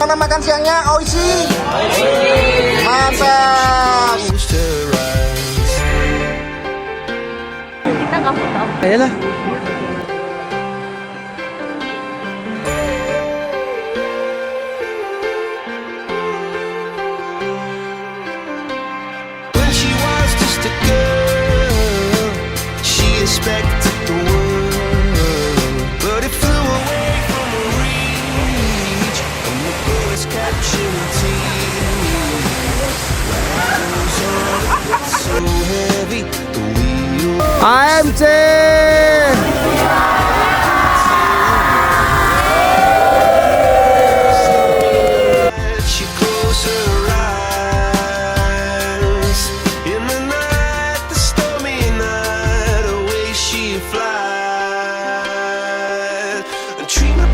Gimana makan siangnya, Oishi? Mantap. Kita nggak foto. Ayolah. When she was just a girl, she expected the world, but it flew away from her reach, and the bullets captured her teeth. So heavy, the wheel. AMC. She closed her eyes in the night, the stormy night, away she flies. A dream of